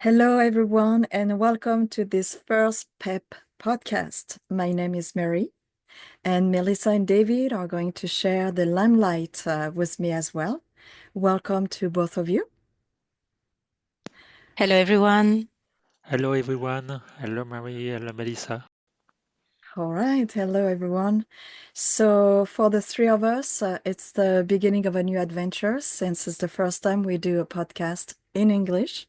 Hello, everyone, and welcome to this first PEP podcast. My name is Mary, and Melissa and David are going to share the limelight with me as well. Welcome to both of you. Hello, everyone. Hello everyone. Hello Marie. Hello Melissa. All right, hello, everyone. So, for the three of us, it's the beginning of a new adventure since it's the first time we do a podcast in English.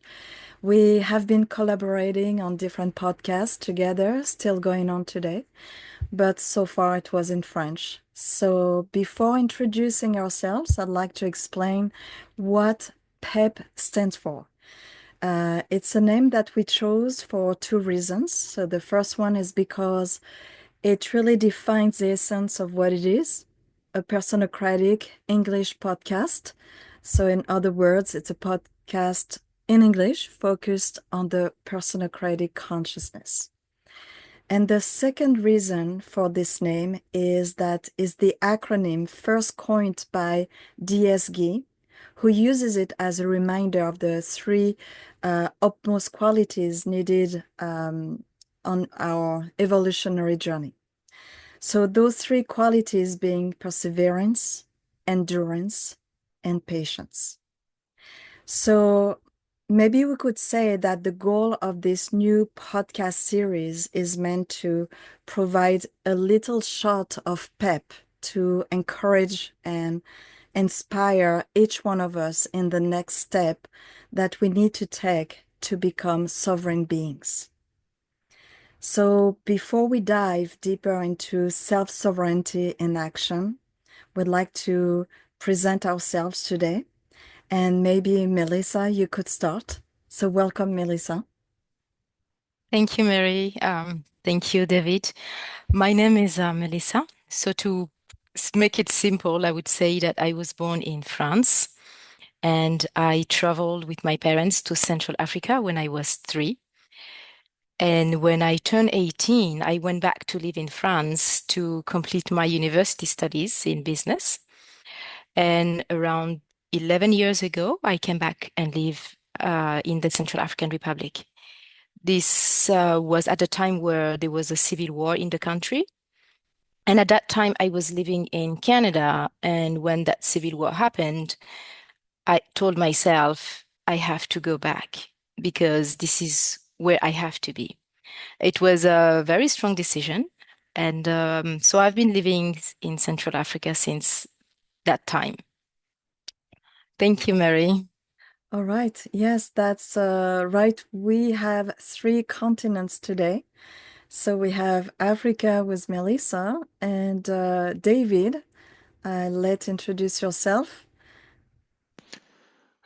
We have been collaborating on different podcasts together, still going on today, but so far it was in French. So before introducing ourselves, I'd like to explain what PEP stands for. It's a name that we chose for two reasons. So the first one is because it really defines the essence of what it is, a personocratic English podcast. So in other words, it's a podcast in English focused on the personocratic consciousness. And the second reason for this name is that is the acronym first coined by DSG, who uses it as a reminder of the three utmost qualities needed on our evolutionary journey. So those three qualities being perseverance, endurance, and patience. So maybe we could say that the goal of this new podcast series is meant to provide a little shot of pep to encourage and inspire each one of us in the next step that we need to take to become sovereign beings. So before we dive deeper into self-sovereignty in action, we'd like to present ourselves today. And maybe Melissa, you could start. So welcome, Melissa. Thank you, Mary. Thank you, David. My name is Melissa. So, to make it simple, I would say that I was born in France and I traveled with my parents to Central Africa when I was 3. And when I turned 18, I went back to live in France to complete my university studies in business. And around 11 years ago, I came back and live in the Central African Republic. This was at a time where there was a civil war in the country. And at that time, I was living in Canada. And when that civil war happened, I told myself, I have to go back because this is where I have to be. It was a very strong decision. And so I've been living in Central Africa since that time. Thank you, Mary. All right. Yes, that's right. We have three continents today. So we have Africa with Melissa and David. Let's introduce yourself.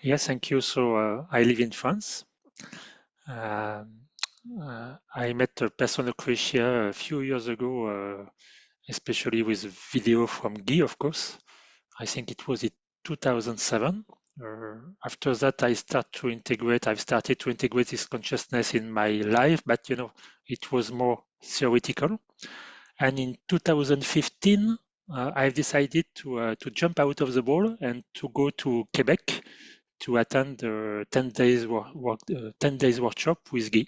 Yes, thank you. So I live in France. I met Personocratia a few years ago, especially with a video from Guy, of course. I think it was in 2007. After that, I've started to integrate this consciousness in my life, but it was more theoretical. And in 2015, I've decided to jump out of the ball and to go to Quebec to attend the 10 days workshop with Guy.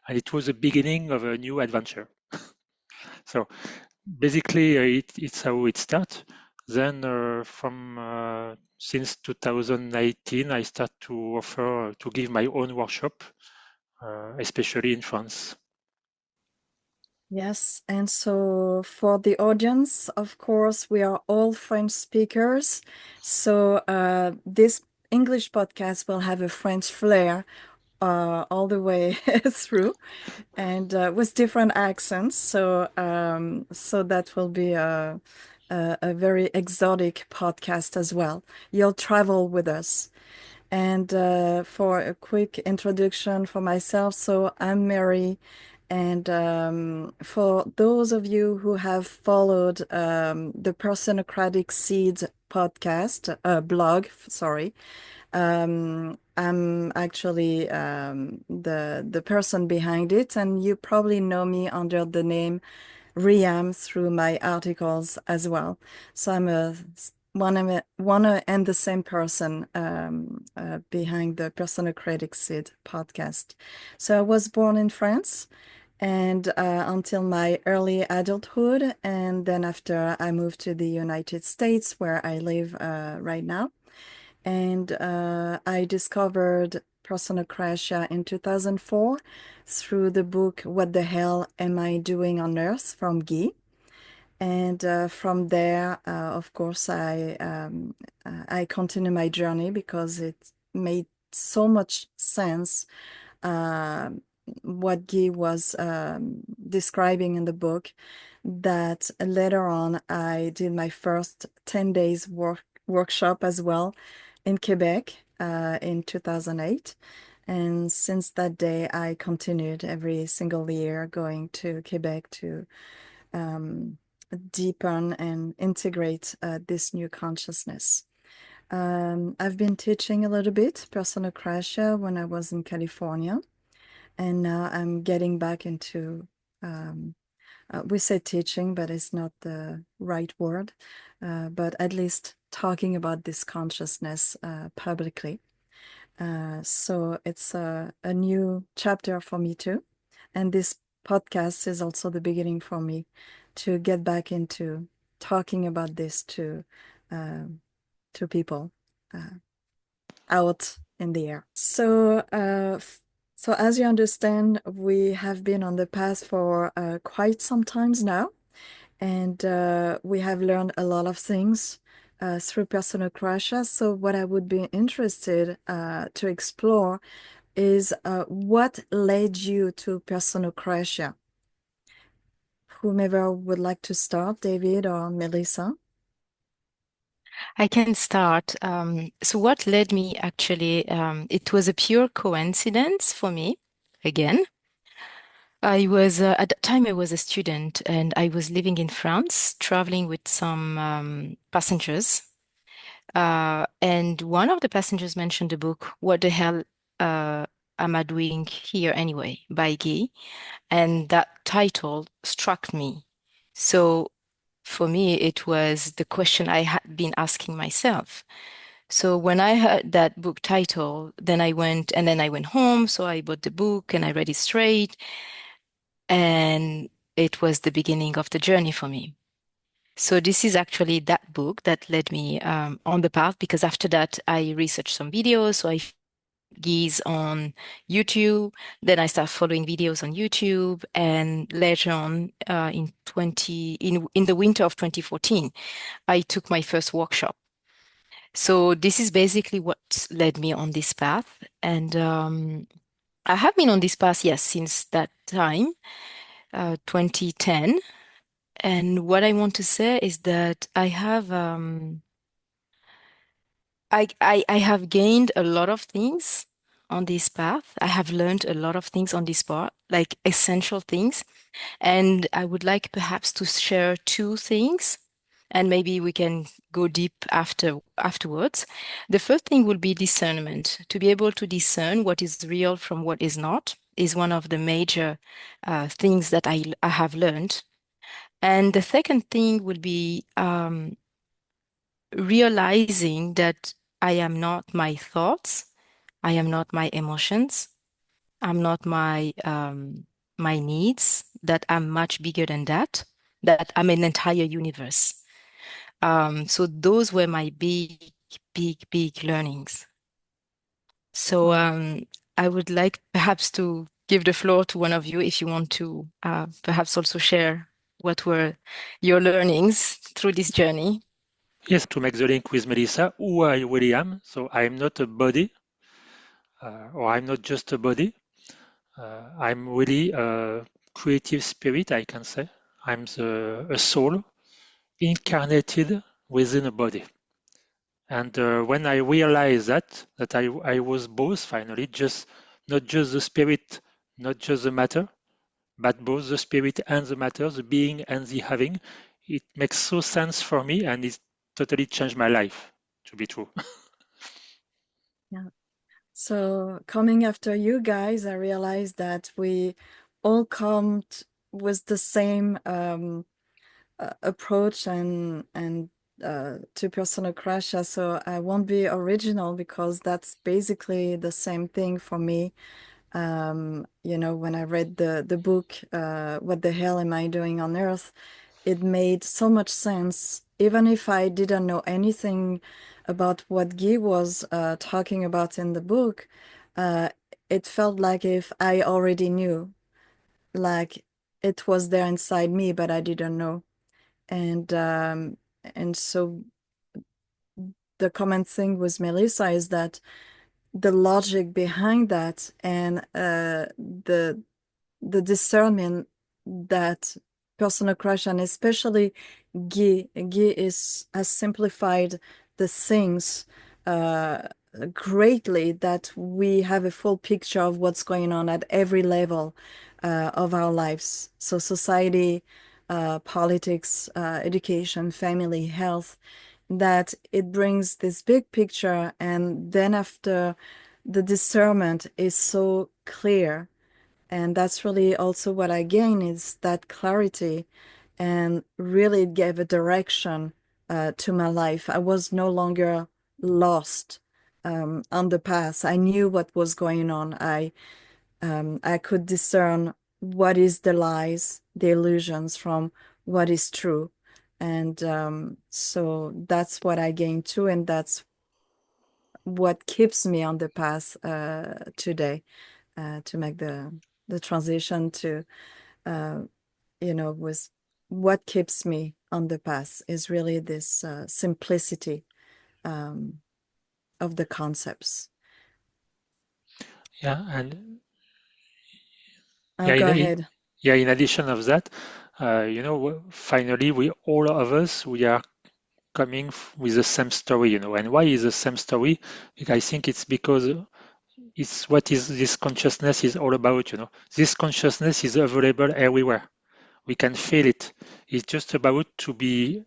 And it was the beginning of a new adventure. So basically, it's how it starts. Then from since 2018, I start to offer to give my own workshop, especially in France. Yes, and so for the audience, of course, we are all French speakers. So this English podcast will have a French flair all the way through, and with different accents. So that will be a very exotic podcast as well. You'll travel with us. And for a quick introduction for myself, so I'm Mary. And for those of you who have followed the Personocratic Seeds podcast, blog, sorry, I'm actually the person behind it, and you probably know me under the name Riam through my articles as well. So I'm a one and the same person behind the Personocratic Seed podcast. So I was born in France and until my early adulthood, and then after I moved to the United States where I live right now. And I discovered Personocratia in 2004 through the book What the Hell Am I Doing on Earth from Guy. And from there, of course, I continue my journey because it made so much sense uh, what Guy was describing in the book that later on I did my first 10 days workshop as well in Quebec in 2008. And since that day, I continued every single year going to Quebec to um, deepen and integrate this new consciousness. I've been teaching a little bit Personocratia when I was in California, and now I'm getting back into, we say teaching, but it's not the right word, but at least talking about this consciousness publicly. So it's a new chapter for me too. And this podcast is also the beginning for me to get back into talking about this uh, to people out in the air. So as you understand, we have been on the path for quite some times now, and we have learned a lot of things through Personocratia. So what I would be interested to explore is what led you to Personocratia? Whomever would like to start, David or Melissa? I can start. So what led me actually, it was a pure coincidence for me. Again, I was at that time I was a student and I was living in France, traveling with some passengers. And one of the passengers mentioned the book, What the Hell uh, Am I Doing Here Anyway, by Guy. And that title struck me. So for me, it was the question I had been asking myself. So when I heard that book title, then I went home. So I bought the book and I read it straight. And it was the beginning of the journey for me. So this is actually that book that led me on the path because after that I researched some videos. So I geese on YouTube. Then I started following videos on YouTube, and later on in the winter of 2014, I took my first workshop. So this is basically what led me on this path, and I have been on this path, yes, since that time, 2010. And what I want to say is that I have gained a lot of things on this path. I have learned a lot of things on this path, like essential things. And I would like perhaps to share two things, and maybe we can go deep afterwards. The first thing will be discernment. To be able to discern what is real from what is not is one of the major things that I have learned. And the second thing would be realizing that I am not my thoughts, I am not my emotions, I'm not my needs, that I'm much bigger than that, that I'm an entire universe. So those were my big learnings. So Wow. I would like perhaps to give the floor to one of you if you want to perhaps also share what were your learnings through this journey. Yes, to make the link with Melissa, who I really am. So I'm not a body, or I'm not just a body. I'm really a creative spirit, I can say. A soul incarnated within a body. And when I realized that I was both finally, just not just the spirit, not just the matter, but both the spirit and the matter, the being and the having, it makes so sense for me, and it totally changed my life, to be true. Yeah. So coming after you guys, I realized that we all with the same approach and to Personocratia, so I won't be original because that's basically the same thing for me. When I read the book, What the Hell Am I Doing on Earth? It made so much sense, even if I didn't know anything about what Guy was talking about in the book. Uh, it felt like if I already knew, like it was there inside me, but I didn't know. And so the common thing with Melissa is that the logic behind that and the discernment that personocratia, and especially has simplified the things uh, greatly, that we have a full picture of what's going on at every level of our lives. So society, politics, education, family, health, that it brings this big picture, and then after the discernment is so clear, and that's really also what I gain, is that clarity, and really it gave a direction to my life. I was no longer lost on the path. I knew what was going on. I could discern what is the lies, the illusions from what is true. And so that's what I gained too, and that's what keeps me on the path today, to make the transition to with what keeps me on the path is really this simplicity um, of the concepts. Yeah, and Oh, yeah, go ahead. in addition of that, finally, we all of us, we are coming with the same story, and why is the same story? Because I think it's because it's what is this consciousness is all about, This consciousness is available everywhere. We can feel it. It's just about to be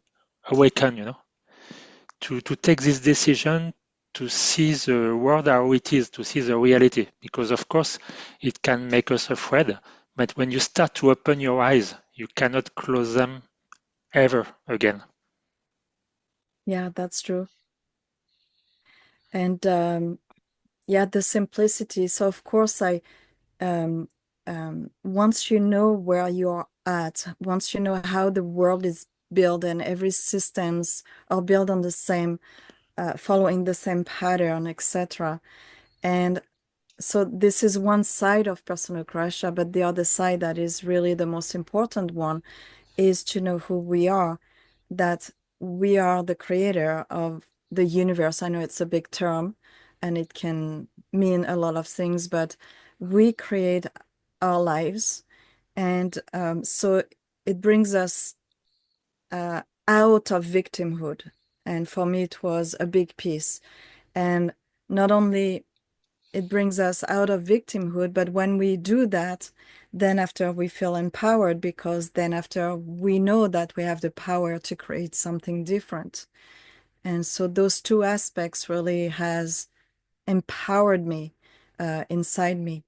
awakened, to take this decision to see the world how it is, to see the reality. Because of course it can make us afraid, but when you start to open your eyes, you cannot close them ever again. Yeah, that's true. And yeah, the simplicity. So of course um, once you know where you are at, once you know how the world is built and every systems are built on the same, following the same pattern, etc. And so this is one side of personocratia, but the other side that is really the most important one is to know who we are, that we are the creator of the universe. I know it's a big term and it can mean a lot of things, but we create our lives. And so it brings us out of victimhood. And for me, it was a big piece. And not only it brings us out of victimhood, but when we do that, then after we feel empowered, because then after we know that we have the power to create something different. And so those two aspects really has empowered me inside me.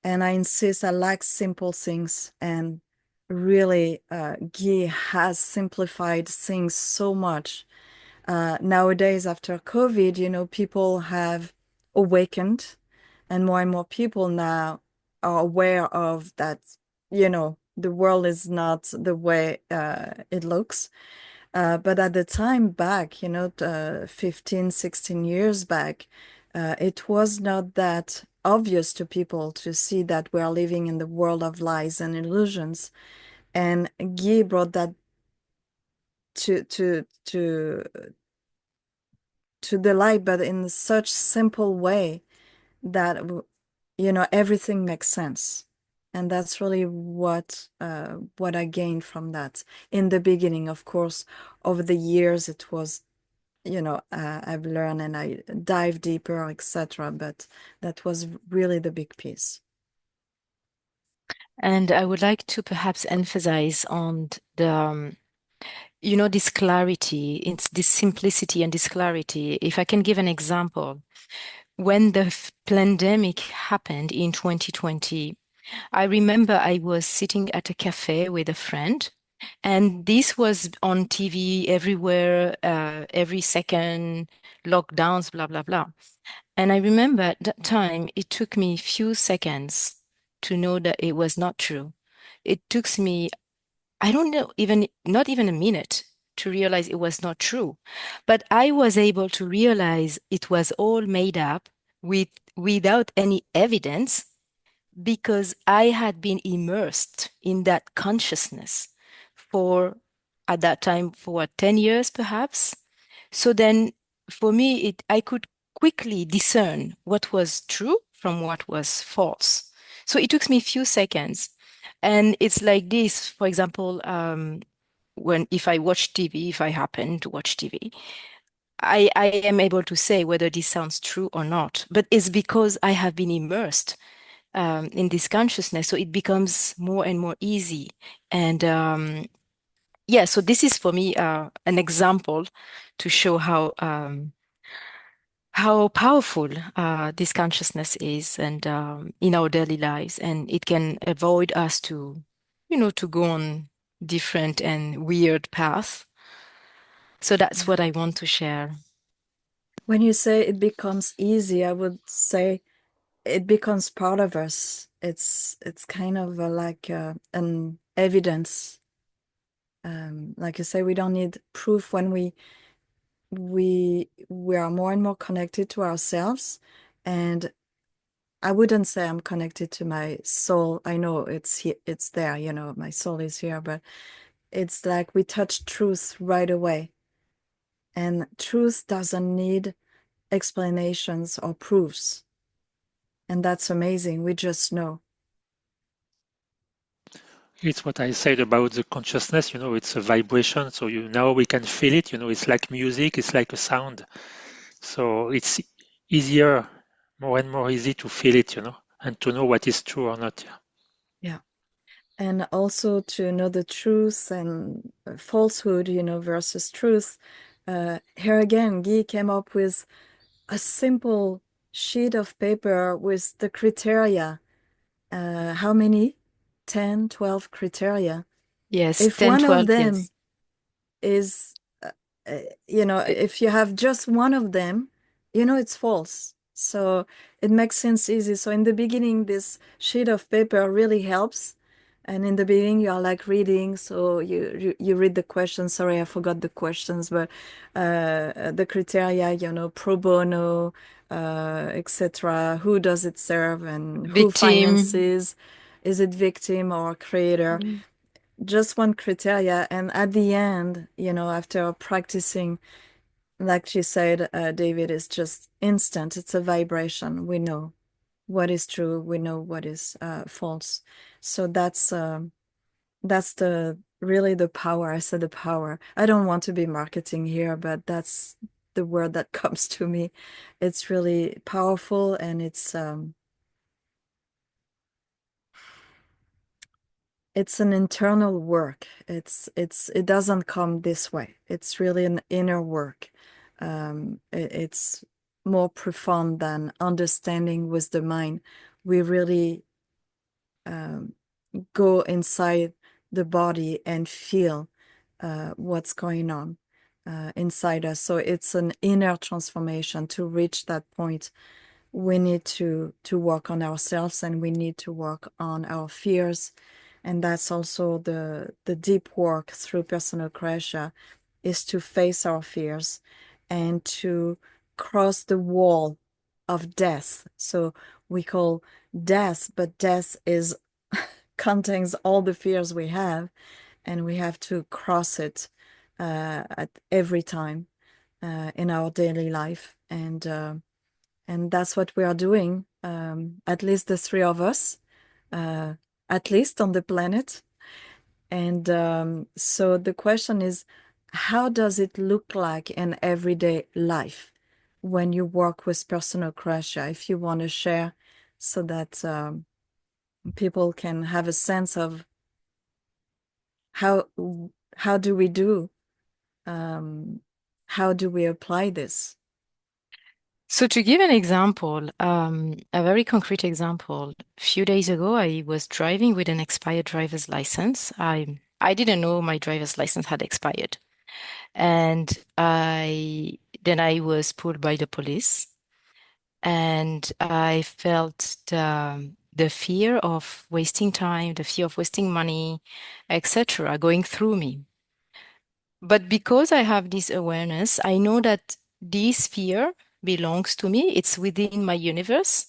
And I insist, I like simple things, and really Guy has simplified things so much. Nowadays, after COVID, people have awakened, and more people now are aware of that, the world is not the way it looks. But at the time back, 15, 16 years back, it was not that obvious to people to see that we are living in the world of lies and illusions. And Guy brought that to to to to the light, but in such simple way that everything makes sense. And that's really what I gained from that. In the beginning, of course, over the years, it was, I've learned and I dive deeper, etc. But that was really the big piece. And I would like to perhaps emphasize on the, this clarity, it's this simplicity and this clarity. If I can give an example, when the pandemic happened in 2020, I remember I was sitting at a cafe with a friend, And this was on TV everywhere, every second, lockdowns, blah, blah, blah. And I remember at that time, it took me few seconds to know that it was not true. It took me, I don't know, even not even a minute to realize it was not true. But I was able to realize it was all made up with without any evidence because I had been immersed in that consciousness for, at that time, for what, 10 years perhaps. So then for me, I could quickly discern what was true from what was false. So it took me a few seconds. And it's like this, for example, when if I watch TV, if I happen to watch TV, I am able to say whether this sounds true or not. But it's because I have been immersed in this consciousness. So it becomes more and more easy. And yeah, so this is for me an example to show how powerful this consciousness is and in our daily lives, and it can avoid us to, to go on different and weird paths. So that's Yeah. what I want to share. When you say it becomes easy, I would say it becomes part of us. It's kind of like an evidence. Like you say, we don't need proof when we are more and more connected to ourselves. And I wouldn't say I'm connected to my soul. I know it's there, my soul is here, but it's like we touch truth right away. And truth doesn't need explanations or proofs. And that's amazing. We just know. It's what I said about the consciousness, it's a vibration. So now we can feel it, it's like music, it's like a sound. So it's easier, more and more easy to feel it, and to know what is true or not. Yeah. And also to know the truth and falsehood, versus truth. Here again, Guy came up with a simple sheet of paper with the criteria. How many? 10, 12 criteria. Yes, If 10, one of 12, them yes. is, if you have just one of them, it's false. So it makes sense easy. So in the beginning, this sheet of paper really helps. And in the beginning, you are like reading. So you read the questions. Sorry, I forgot the questions, but the criteria, pro bono, etc. Who does it serve and who Victim. finances? Is it victim or creator? Mm. Just one criteria. And at the end, after practicing, like you said, David, is just instant. It's a vibration. We know what is true. We know what is false. So that's the really the power. I said the power. I don't want to be marketing here, but that's the word that comes to me. It's really powerful, and it's an internal work. It doesn't come this way. It's really an inner work. It's more profound than understanding with the mind. We really um, go inside the body and feel what's going on inside us. So it's an inner transformation. To reach that point, we need to work on ourselves, and we need to work on our fears. And that's also the deep work through Personocratia, is to face our fears and to cross the wall of death. So we call death, but death is contains all the fears we have, and we have to cross it at every time in our daily life. And that's what we are doing, at least the three of us, uh, at least on the planet. And so the question is, how does it look like in everyday life when you work with Personocratia? If you want to share, so that people can have a sense of how how do we do, um, how do we apply this? So to give an example, a very concrete example, a few days ago, I was driving with an expired driver's license. I I didn't know my driver's license had expired. And then I was pulled by the police, and I felt the fear of wasting time, the fear of wasting money, etc., going through me. But because I have this awareness, I know that this fear belongs to me. It's within my universe.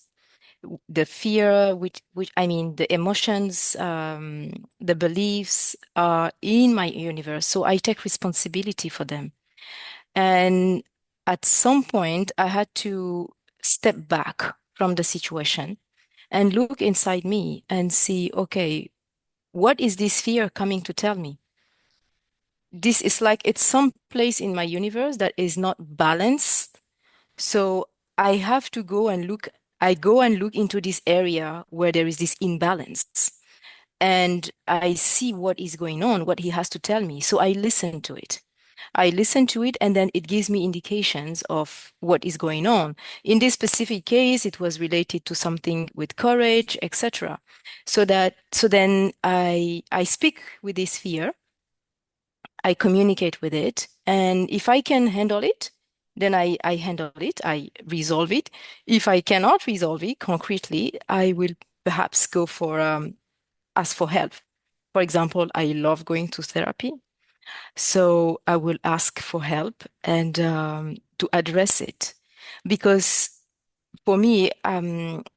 The fear, which I mean, the emotions, the beliefs are in my universe. So I take responsibility for them. And at some point, I had to step back from the situation and look inside me and see, okay, what is this fear coming to tell me? This is like it's some place in my universe that is not balanced. So I have to go and look. I go and look into this area where there is this imbalance, and I see what is going on, what he has to tell me. So I listen to it. I listen to it, and then it gives me indications of what is going on. In this specific case, it was related to something with courage, etc. So then I speak with this fear, I communicate with it, and if I can handle it, then I handle it, I resolve it. If I cannot resolve it concretely, I will perhaps go for ask for help. For example, I love going to therapy. So I will ask for help and to address it. Because for me,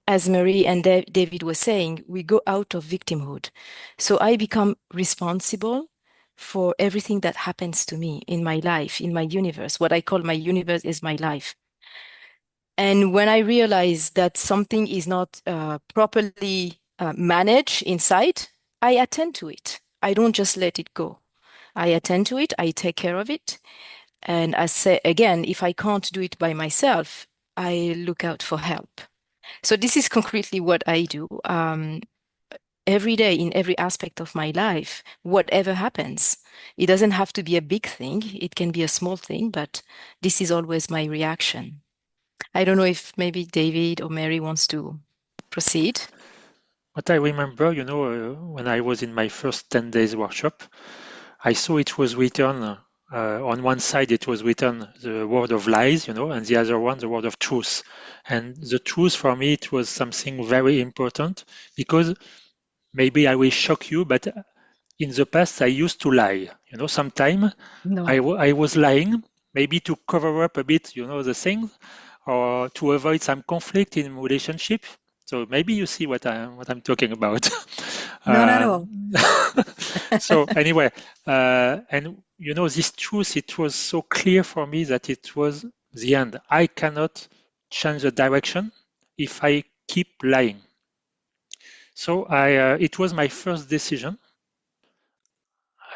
as Marie and David was saying, we go out of victimhood. So I become responsible for everything that happens to me in my life, in my universe. What I call my universe is my life. And when I realize that something is not properly managed inside, I attend to it. I don't just let it go. I attend to it, I take care of it. And I say again, if I can't do it by myself, I look out for help. So this is concretely what I do every day in every aspect of my life, whatever happens. It doesn't have to be a big thing, it can be a small thing, but this is always my reaction. I don't know if maybe David or Mary wants to proceed. What I remember, when I was in my first 10 days workshop, I saw it was written on one side, it was written the word of lies, and the other one, the word of truth. And the truth for me, it was something very important because maybe I will shock you, but in the past, I used to lie. Sometimes No. I was lying, maybe to cover up a bit, the things, or to avoid some conflict in relationship. So maybe you see what I'm talking about. No, no, Uh, no. so anyway, and this truth, it was so clear for me that it was the end. I cannot change the direction if I keep lying. So it was my first decision.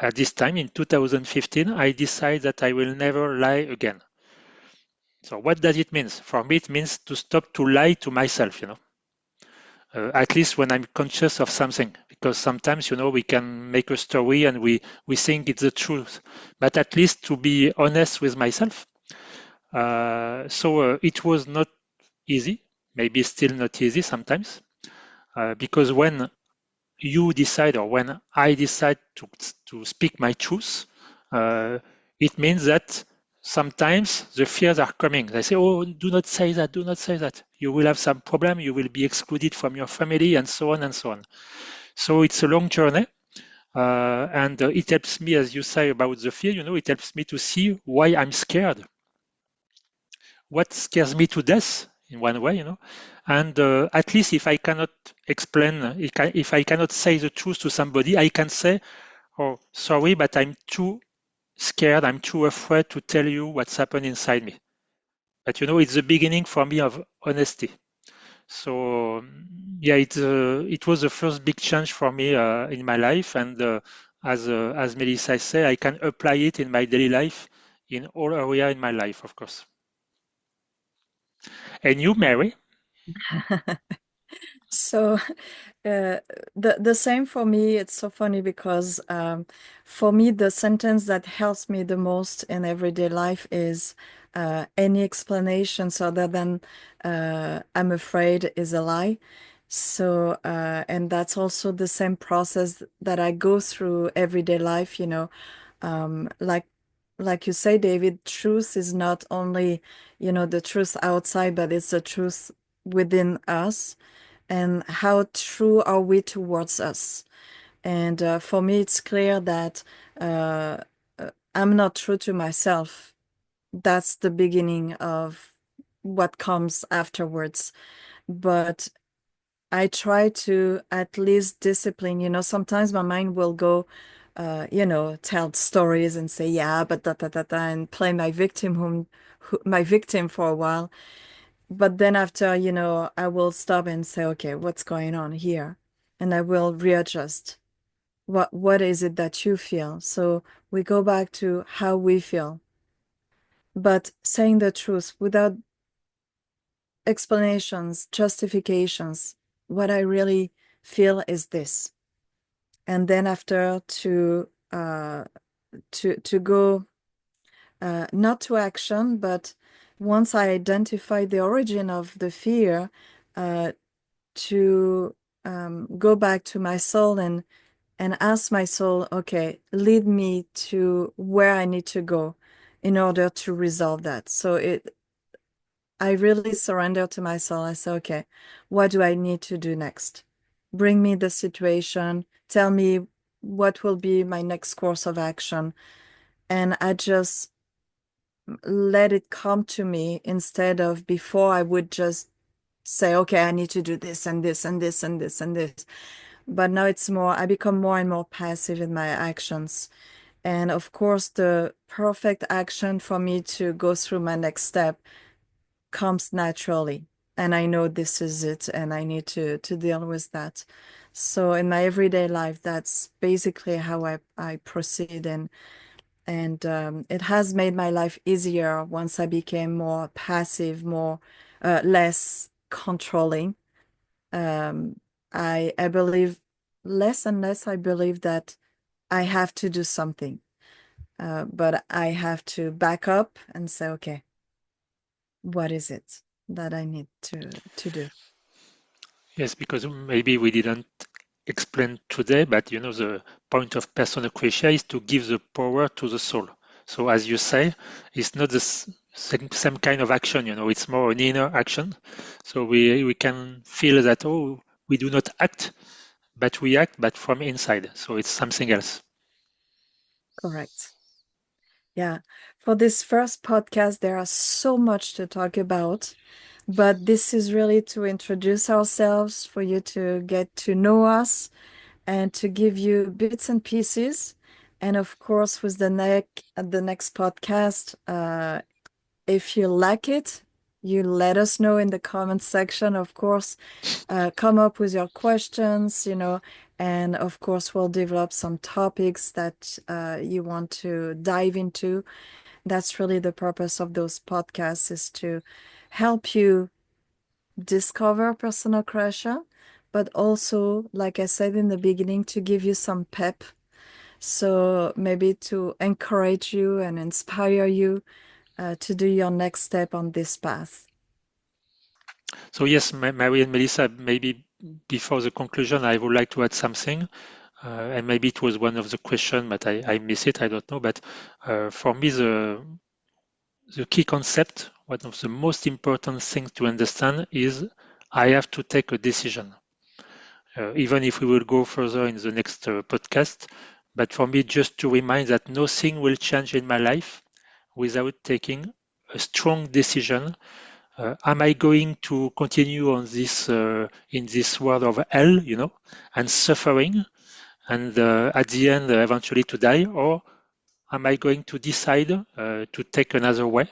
At this time in 2015, I decided that I will never lie again. So what does it mean? For me, it means to stop to lie to myself, at least when I'm conscious of something, because sometimes, we can make a story and we think it's the truth, but at least to be honest with myself. So it was not easy, maybe still not easy sometimes, because when you decide or when I decide to speak my truth, uh, it means that sometimes the fears are coming. They say, oh, do not say that, do not say that. You will have some problem, you will be excluded from your family, and so on and so on. So it's a long journey. And it helps me, as you say about the fear, it helps me to see why I'm scared. What scares me to death in one way, and at least if I cannot explain, if I cannot say the truth to somebody, I can say, oh, sorry, but I'm too scared, I'm too afraid to tell you what's happened inside me. But it's the beginning for me of honesty. So yeah, it was the first big change for me in my life, and as Melissa said, I can apply it in my daily life in all area in my life, of course. And you, Mary? So the same for me. It's so funny because for me the sentence that helps me the most in everyday life is any explanations other than I'm afraid is a lie. So, and that's also the same process that I go through everyday life, um, like like you say, David, truth is not only, the truth outside, but it's the truth within us. And how true are we towards us? And for me, it's clear that uh, I'm not true to myself. That's the beginning of what comes afterwards. But I try to at least discipline, sometimes my mind will go, tell stories and say, yeah, but da da da da, and play my victim my victim for a while. But then after, I will stop and say, okay, what's going on here? And I will readjust. What is it that you feel? So we go back to how we feel, but saying the truth without explanations, justifications. What I really feel is this. And then after to go not to action, but once I identify the origin of the fear, uh, to go back to my soul and ask my soul, okay, lead me to where I need to go in order to resolve that. So I really surrender to my soul. I say, okay, what do I need to do next? Bring me the situation, tell me what will be my next course of action. And I just let it come to me instead of before I would just say, okay, I need to do this and this and this and this and this. But now it's more, I become more and more passive in my actions. And of course, the perfect action for me to go through my next step comes naturally. And I know this is it, and I need to deal with that. So in my everyday life, that's basically how I proceed, and it has made my life easier once I became more passive, more less controlling. Um, I believe less and less. I believe that I have to do something, but I have to back up and say, okay, what is it that I need to do? Yes, because maybe we didn't explain today, but the point of personocratia is to give the power to the soul. So as you say, it's not the same kind of action, it's more an inner action. So we can feel that, oh, we do not act, but we act, but from inside. So it's something else. Correct. Yeah. For this first podcast, there are so much to talk about, but this is really to introduce ourselves, for you to get to know us, and to give you bits and pieces. And of course, with the next podcast, if you like it, you let us know in the comments section. Of course, come up with your questions, and of course, we'll develop some topics that you want to dive into. That's really the purpose of those podcasts, is to help you discover Personocratia, but also, like I said in the beginning, to give you some pep. So maybe to encourage you and inspire you to do your next step on this path. So yes, Mary and Melissa, maybe before the conclusion, I would like to add something. And maybe it was one of the questions, but I miss it. I don't know. But for me, the key concept, one of the most important things to understand is I have to take a decision. Even if we will go further in the next podcast, but for me, just to remind that nothing will change in my life without taking a strong decision. Am I going to continue on this in this world of hell, and suffering, and at the end eventually to die, or am I going to decide to take another way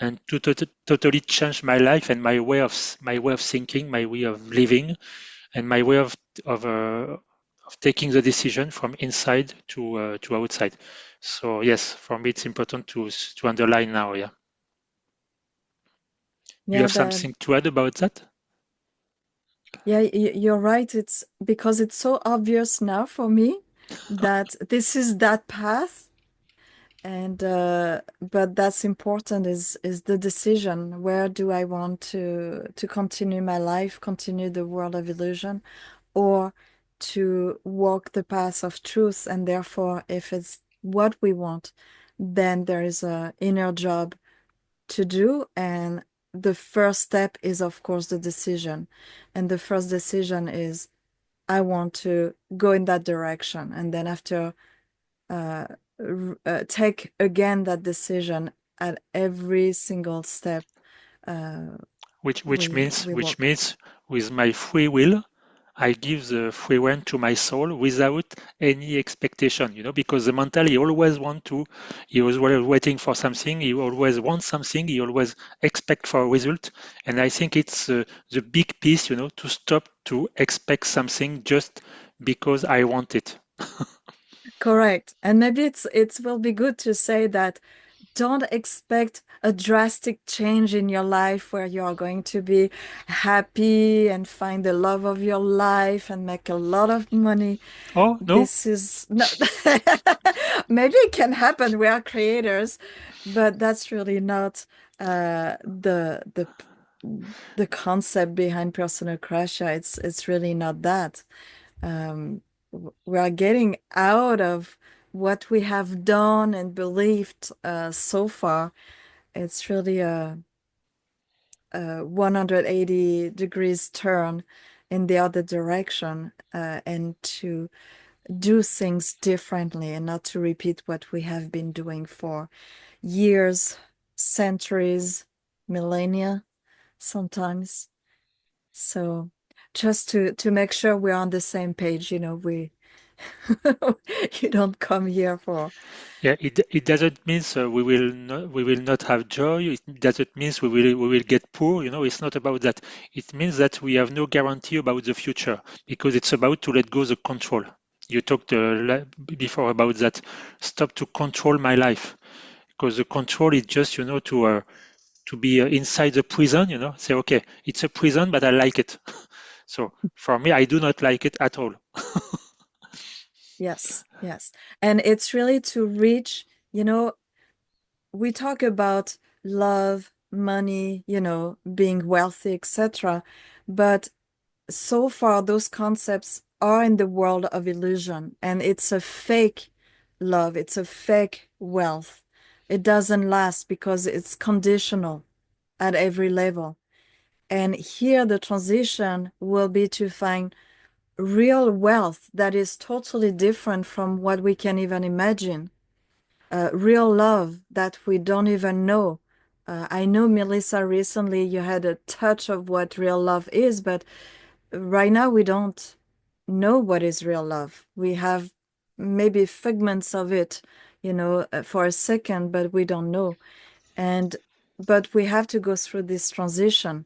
and to totally change my life and my way of thinking, my way of living, and my way of taking the decision from inside to outside. So yes, for me it's important to underline now. Yeah, you Yeah, have something to add about that? yeah, you're right. It's because it's so obvious now for me that this is that path. And but that's important is the decision. Where do I want to continue my life, continue the world of illusion, or to walk the path of truth? And therefore, if it's what we want, then there is a inner job to do. And the first step is, of course, the decision. And the first decision is I want to go in that direction. And then after uh, take again that decision at every single step uh, we Which walk. means with my free will, I give the free rein to my soul without any expectation, because the mental, he always want to, he was waiting for something, he always wants something, he always expect for a result. And I think it's the big piece, to stop to expect something just because I want it. Correct. And maybe it will be good to say that don't expect a drastic change in your life where you are going to be happy and find the love of your life and make a lot of money. Oh, no? This is not maybe it can happen. We are creators, but that's really not the concept behind Personocratia. It's really not that. We are getting out of what we have done and believed so far. It's really a 180 degrees turn in the other direction, and to do things differently and not to repeat what we have been doing for years, centuries, millennia sometimes. So just to make sure we're on the same page, we you don't come here for Yeah, it doesn't mean we will not have joy. It doesn't mean we will get poor. It's not about that. It means that we have no guarantee about the future because it's about to let go the control. You talked before about that. Stop to control my life because the control is just to be inside the prison. Say okay, it's a prison, but I like it. So for me, I do not like it at all. yes, yes. And it's really to reach, we talk about love, money, being wealthy, etc. But so far, those concepts are in the world of illusion, and it's a fake love, it's a fake wealth. It doesn't last because it's conditional at every level. And here, the transition will be to find real wealth that is totally different from what we can even imagine. Real love that we don't even know. I know, Melissa, recently you had a touch of what real love is, but right now we don't know what is real love. We have maybe fragments of it, for a second, but we don't know. And but we have to go through this transition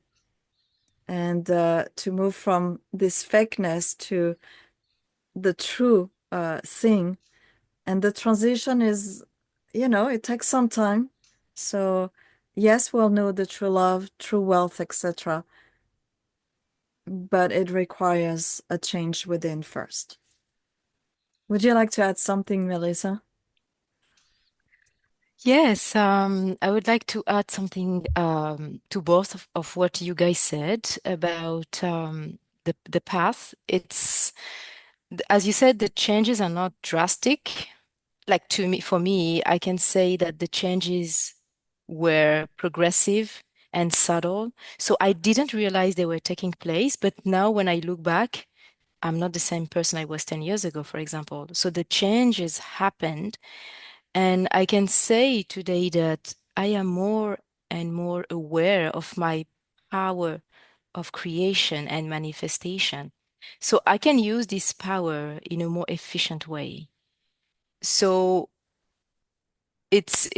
and to move from this fakeness to the true thing. And the transition is, it takes some time. So yes, we'll know the true love, true wealth, etc. But it requires a change within first. Would you like to add something, Melissa? Yes, I would like to add something to both of what you guys said about the path. As you said, the changes are not drastic. Like for me, I can say that the changes were progressive and subtle. So I didn't realize they were taking place, but now when I look back, I'm not the same person I was 10 years ago, for example. So the changes happened. And I can say today that I am more and more aware of my power of creation and manifestation. So I can use this power in a more efficient way. So it's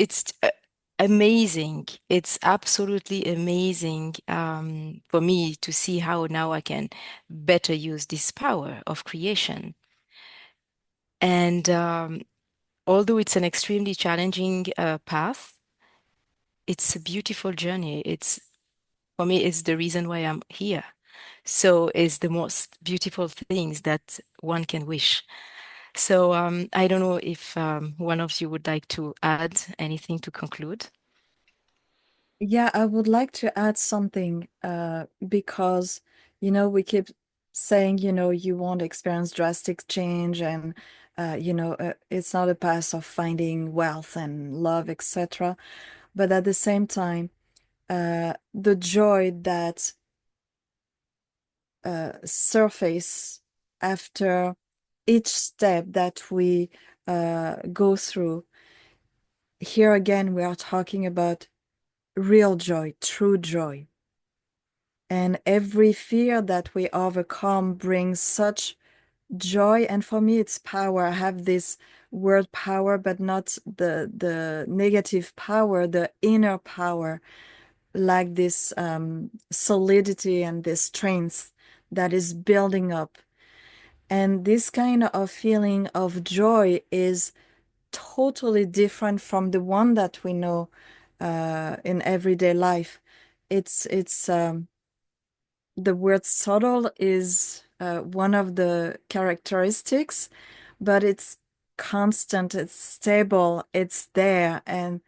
amazing. It's absolutely amazing for me to see how now I can better use this power of creation. And although it's an extremely challenging path, it's a beautiful journey. It's for me, it's the reason why I'm here. So it's the most beautiful things that one can wish. So I don't know if one of you would like to add anything to conclude. Yeah, I would like to add something because, we keep saying, you won't experience drastic change and, it's not a path of finding wealth and love, etc. But at the same time, the joy that surface after each step that we go through, here again, we are talking about real joy, true joy. And every fear that we overcome brings such joy. And for me, it's power. I have this word power, but not the negative power, the inner power, like this solidity and this strength that is building up. And this kind of feeling of joy is totally different from the one that we know in everyday life. It's the word subtle is one of the characteristics, but it's constant, it's stable, it's there, and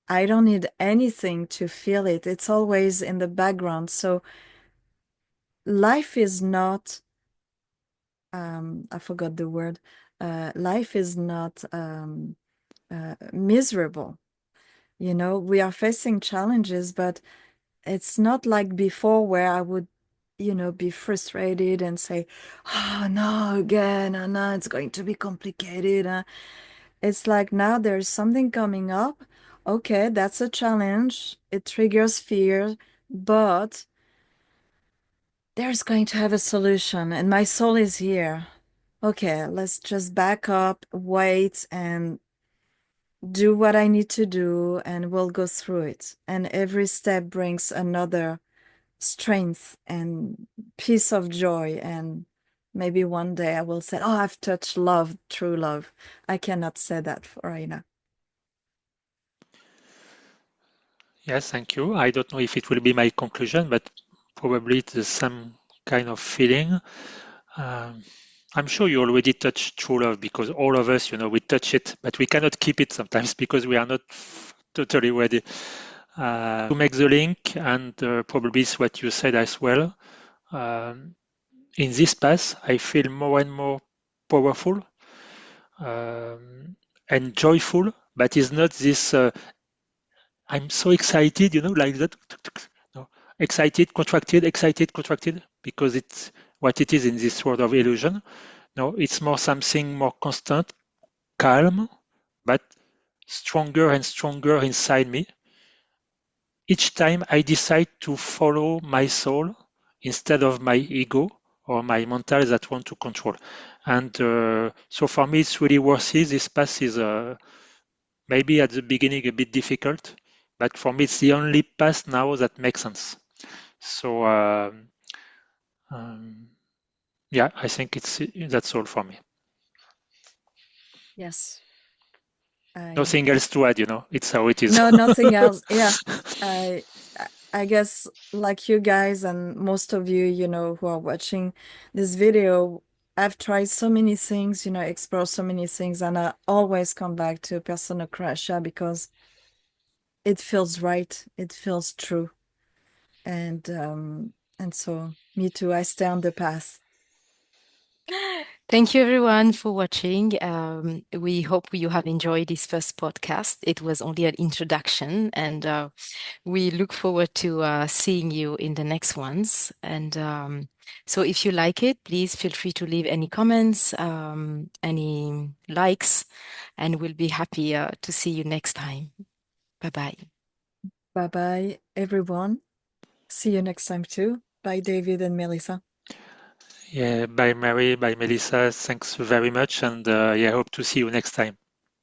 I don't need anything to feel it. It's always in the background. So life is not, I forgot the word, life is not miserable. We are facing challenges, but it's not like before where I would, be frustrated and say, oh, no, again, oh, no, it's going to be complicated. It's like now there's something coming up. Okay, that's a challenge. It triggers fear, but there's going to have a solution, and my soul is here. Okay, let's just back up, wait, and do what I need to do, and we'll go through it. And every step brings another strength and piece of joy. And maybe one day I will say, oh, I've touched love, true love. I cannot say that for right now. Yes, thank you. I don't know if it will be my conclusion, but probably it's the same kind of feeling. Um, I'm sure you already touched true love because all of us, we touch it, but we cannot keep it sometimes because we are not totally ready to make the link. And probably it's what you said as well. In this path, I feel more and more powerful and joyful, but it's not this. I'm so excited, like that. No. Excited, contracted, because it's what it is in this world of illusion. No, it's more something more constant, calm, but stronger and stronger inside me. Each time I decide to follow my soul instead of my ego or my mental that want to control. And so for me, it's really worth it. This path is maybe at the beginning a bit difficult, but for me, it's the only path now that makes sense. So um, yeah, I think that's all for me. Yes. I Nothing else to add, it's how it is. No, nothing else. Yeah. I I guess like you guys and most of you, who are watching this video, I've tried so many things, explore so many things, and I always come back to Personocratia because it feels right, it feels true. And so me too, I stay on the path. Thank you, everyone, for watching. We hope you have enjoyed this first podcast. It was only an introduction, and we look forward to seeing you in the next ones. And so, if you like it, please feel free to leave any comments, any likes, and we'll be happy to see you next time. Bye bye. Bye bye, everyone. See you next time too. Bye, David and Melissa. Yeah, bye Mary, bye Melissa. Thanks very much, and yeah, hope to see you next time.